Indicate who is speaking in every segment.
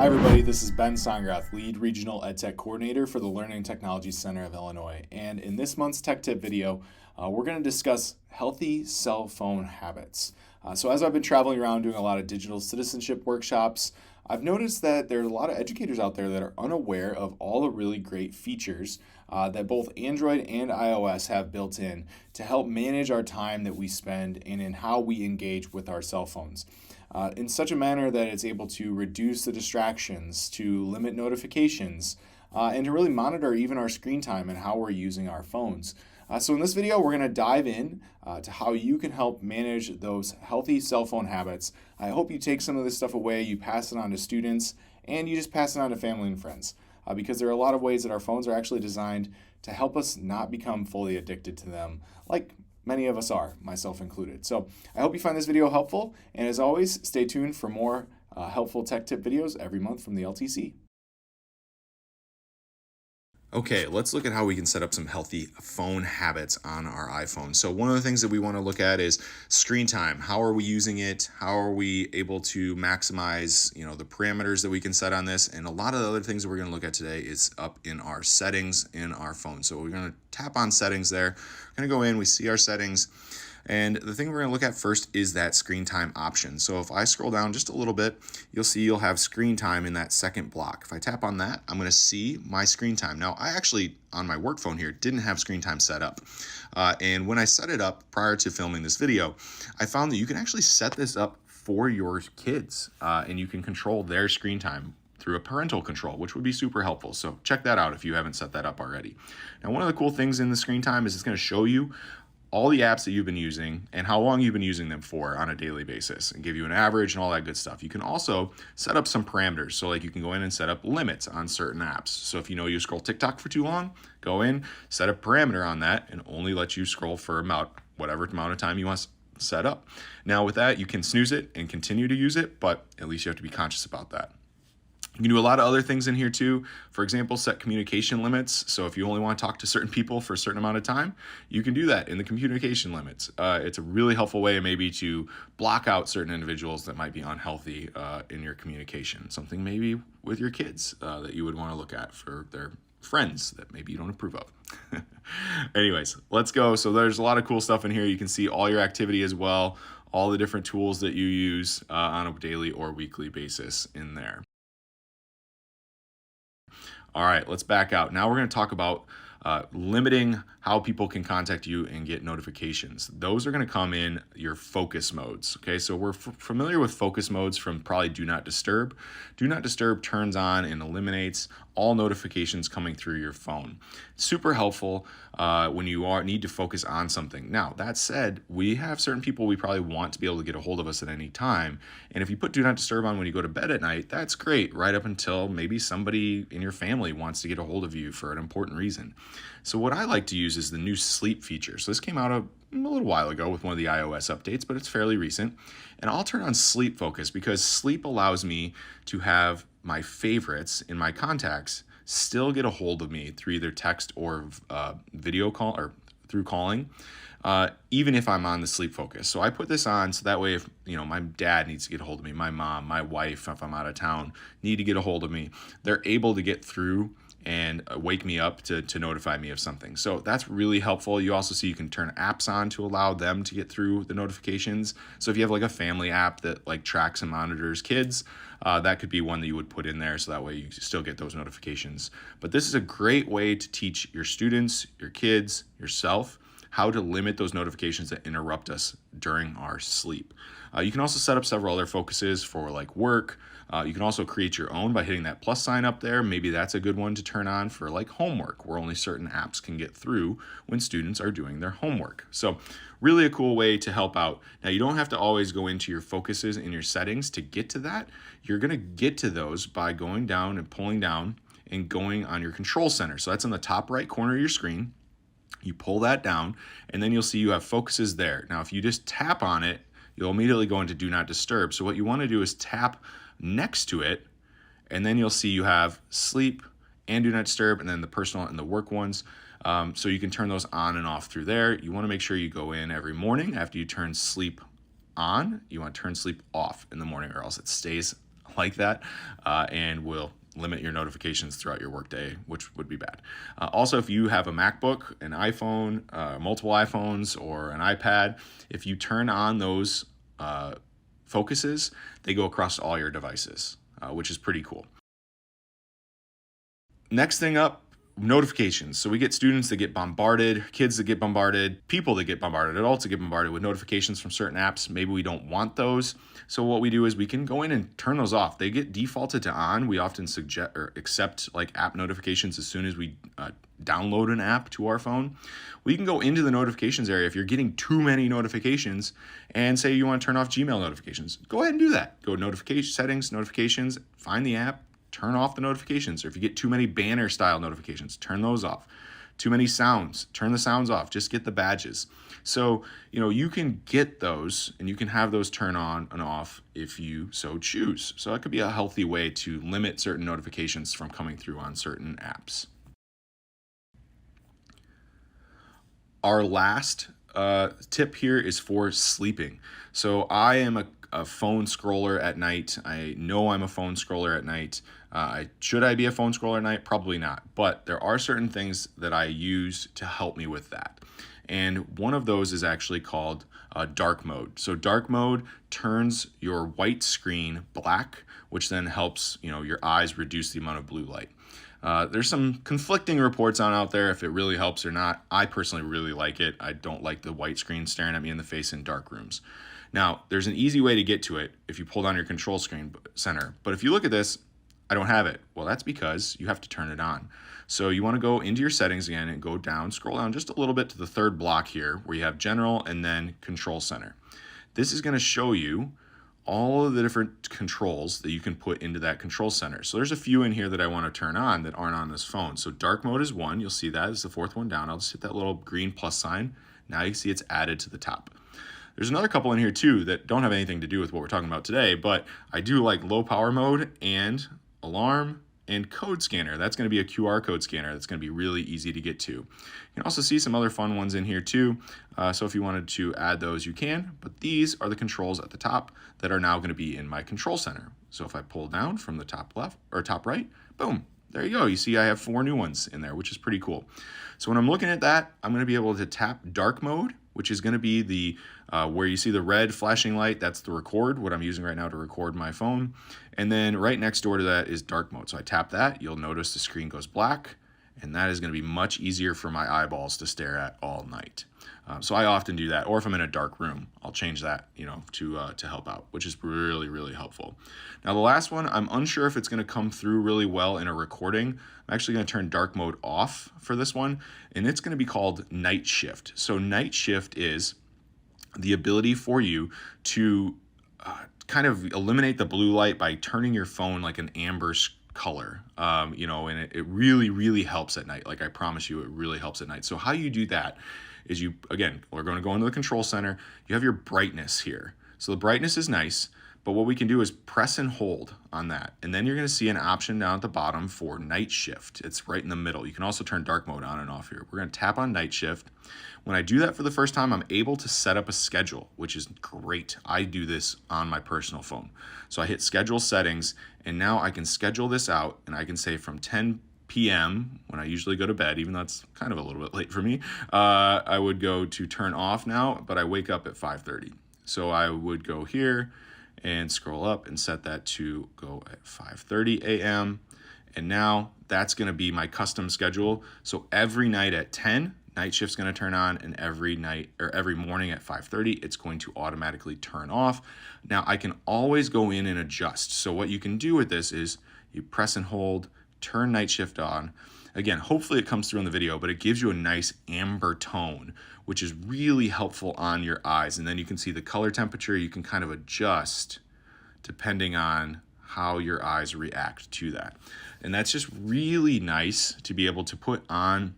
Speaker 1: Hi everybody, this is Ben Songrath, Lead Regional EdTech Coordinator for the Learning and Technology Center of Illinois. And in this month's Tech Tip video, we're going to discuss healthy cell phone habits. So as I've been traveling around doing a lot of digital citizenship workshops, I've noticed that there's a lot of educators out there that are unaware of all the really great features that both Android and iOS have built in to help manage our time that we spend and in how we engage with our cell phones. In such a manner that it's able to reduce the distractions, to limit notifications, and to really monitor even our screen time and how we're using our phones. So in this video, we're going to dive in to how you can help manage those healthy cell phone habits. I hope you take some of this stuff away, you pass it on to students, and you just pass it on to family and friends. Because there are a lot of ways that our phones are actually designed to help us not become fully addicted to them, like many of us are, myself included. So I hope you find this video helpful, and as always, stay tuned for more helpful tech tip videos every month from the LTC.
Speaker 2: Okay, let's look at how we can set up some healthy phone habits on our iPhone. So one of the things that we want to look at is screen time. How are we using it? How are we able to maximize, the parameters that we can set on this? And a lot of the other things that we're going to look at today is up in our settings in our phone. So we're going to tap on settings there. We're going to go in, we see our settings. And the thing we're going to look at first is that screen time option. So if I scroll down just a little bit, you'll see you'll have screen time in that second block. If I tap on that, I'm going to see my screen time. Now, I actually, on my work phone here, didn't have screen time set up. And when I set it up prior to filming this video, I found that you can actually set this up for your kids and you can control their screen time through a parental control, which would be super helpful. So check that out if you haven't set that up already. Now, one of the cool things in the screen time is it's going to show you all the apps that you've been using and how long you've been using them for on a daily basis and give you an average and all that good stuff. You can also set up some parameters. So like you can go in and set up limits on certain apps. So if you scroll TikTok for too long, go in, set a parameter on that and only let you scroll for whatever amount of time you want to set up. Now with that, you can snooze it and continue to use it, but at least you have to be conscious about that. You can do a lot of other things in here too. For example, set communication limits. So if you only want to talk to certain people for a certain amount of time, you can do that in the communication limits. It's a really helpful way maybe to block out certain individuals that might be unhealthy in your communication. Something maybe with your kids that you would want to look at for their friends that maybe you don't approve of. Anyways, let's go. So there's a lot of cool stuff in here. You can see all your activity as well, all the different tools that you use on a daily or weekly basis in there. All right, let's back out. Now we're going to talk about limiting how people can contact you and get notifications. Those are going to come in your focus modes. Okay, so we're familiar with focus modes from probably Do Not Disturb. Do Not Disturb turns on and eliminates all notifications coming through your phone. Super helpful when you need to focus on something. Now, that said, we have certain people we probably want to be able to get a hold of us at any time. And if you put Do Not Disturb on when you go to bed at night, that's great, right up until maybe somebody in your family wants to get a hold of you for an important reason. So what I like to use is the new sleep feature. So this came out a little while ago with one of the iOS updates, but it's fairly recent. And I'll turn on sleep focus because sleep allows me to have my favorites in my contacts still get a hold of me through either text or video call or through calling, even if I'm on the sleep focus. So I put this on so that way if my dad needs to get a hold of me, my mom, my wife, if I'm out of town, need to get a hold of me, they're able to get through and wake me up to notify me of something. So that's really helpful. You also see you can turn apps on to allow them to get through the notifications. So if you have like a family app that like tracks and monitors kids, that could be one that you would put in there so that way you still get those notifications. But this is a great way to teach your students, your kids, yourself, how to limit those notifications that interrupt us during our sleep. You can also set up several other focuses for like work. You can also create your own by hitting that plus sign up there. Maybe that's a good one to turn on for like homework, where only certain apps can get through when students are doing their homework. So really a cool way to help out. Now you don't have to always go into your focuses in your settings to get to that. You're going to get to those by going down and pulling down and going on your control center. So that's in the top right corner of your screen. You pull that down and then you'll see you have focuses there. Now, if you just tap on it, you'll immediately go into Do Not Disturb. So what you want to do is tap next to it, and then you'll see you have sleep and Do Not Disturb, and then the personal and the work ones. So you can turn those on and off through there. You want to make sure you go in every morning after you turn sleep on. You want to turn sleep off in the morning, or else it stays like that, and will limit your notifications throughout your workday, which would be bad. Also, if you have a MacBook, an iPhone, multiple iPhones, or an iPad, if you turn on those focuses, they go across all your devices, which is pretty cool. Next thing up, notifications. So we get students that get bombarded, kids that get bombarded, people that get bombarded, adults that get bombarded with notifications from certain apps. Maybe we don't want those. So what we do is we can go in and turn those off. They get defaulted to on. We often suggest or accept like app notifications as soon as we download an app to our phone. We can go into the notifications area if you're getting too many notifications and say you want to turn off Gmail notifications. Go ahead and do that. Go notification settings, notifications, find the app, turn off the notifications. Or if you get too many banner style notifications, turn those off. Too many sounds, turn the sounds off. Just get the badges. So, you can get those and you can have those turn on and off if you so choose. So that could be a healthy way to limit certain notifications from coming through on certain apps. Our last tip here is for sleeping. So I am a phone scroller at night. I know I'm a phone scroller at night. Should I be a phone scroller at night? Probably not. But there are certain things that I use to help me with that. And one of those is actually called dark mode. So dark mode turns your white screen black, which then helps your eyes reduce the amount of blue light. There's some conflicting reports out there if it really helps or not. I personally really like it. I don't like the white screen staring at me in the face in dark rooms. Now, there's an easy way to get to it if you pull down your control screen center. But if you look at this, I don't have it. Well, that's because you have to turn it on. So you want to go into your settings again and go down, scroll down just a little bit to the third block here where you have general and then control center. This is going to show you all of the different controls that you can put into that control center. So there's a few in here that I want to turn on that aren't on this phone. So dark mode is one. You'll see that is the fourth one down. I'll just hit that little green plus sign. Now you can see it's added to the top. There's another couple in here too that don't have anything to do with what we're talking about today, but I do like low power mode and alarm and code scanner. That's going to be a QR code scanner. That's going to be really easy to get to. You can also see some other fun ones in here too. So if you wanted to add those, you can, but these are the controls at the top that are now going to be in my control center. So if I pull down from the top left or top right, boom, there you go. You see I have 4 new ones in there, which is pretty cool. So when I'm looking at that, I'm going to be able to tap dark mode, which is going to be the where you see the red flashing light. That's the record, what I'm using right now to record my phone. And then right next door to that is dark mode. So I tap that, you'll notice the screen goes black, and that is going to be much easier for my eyeballs to stare at all night. So I often do that, or if I'm in a dark room, I'll change that, to help out, which is really, really helpful. Now the last one, I'm unsure if it's going to come through really well in a recording. I'm actually going to turn dark mode off for this one, and it's going to be called night shift. So night shift is the ability for you to kind of eliminate the blue light by turning your phone like an amber color, and it really, really helps at night. Like I promise you, it really helps at night. So how you do that is we're going to go into the control center. You have your brightness here. So the brightness is nice, but what we can do is press and hold on that. And then you're going to see an option down at the bottom for night shift. It's right in the middle. You can also turn dark mode on and off here. We're going to tap on night shift. When I do that for the first time, I'm able to set up a schedule, which is great. I do this on my personal phone. So I hit schedule settings, and now I can schedule this out, and I can say from 10 p.m. when I usually go to bed, even though it's kind of a little bit late for me, I would go to turn off now, but I wake up at 5:30. So I would go here and scroll up and set that to go at 5:30 a.m. And now that's going to be my custom schedule. So every night at 10, night shift's going to turn on, and every night or every morning at 5:30, it's going to automatically turn off. Now I can always go in and adjust. So what you can do with this is you press and hold, turn night shift on. Again, hopefully it comes through in the video, but it gives you a nice amber tone, which is really helpful on your eyes. And then you can see the color temperature. You can kind of adjust depending on how your eyes react to that. And that's just really nice to be able to put on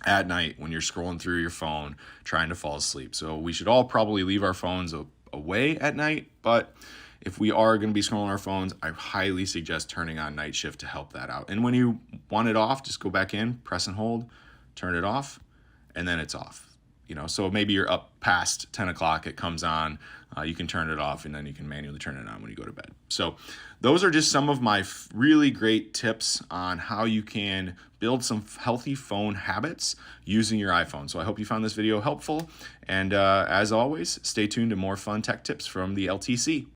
Speaker 2: at night when you're scrolling through your phone trying to fall asleep. So we should all probably leave our phones away at night, but if we are going to be scrolling our phones, I highly suggest turning on night shift to help that out. And when you want it off, just go back in, press and hold, turn it off, and then it's off. So maybe you're up past 10 o'clock, it comes on, you can turn it off, and then you can manually turn it on when you go to bed. So those are just some of my really great tips on how you can build some healthy phone habits using your iPhone. So I hope you found this video helpful, and as always, stay tuned to more fun tech tips from the LTC.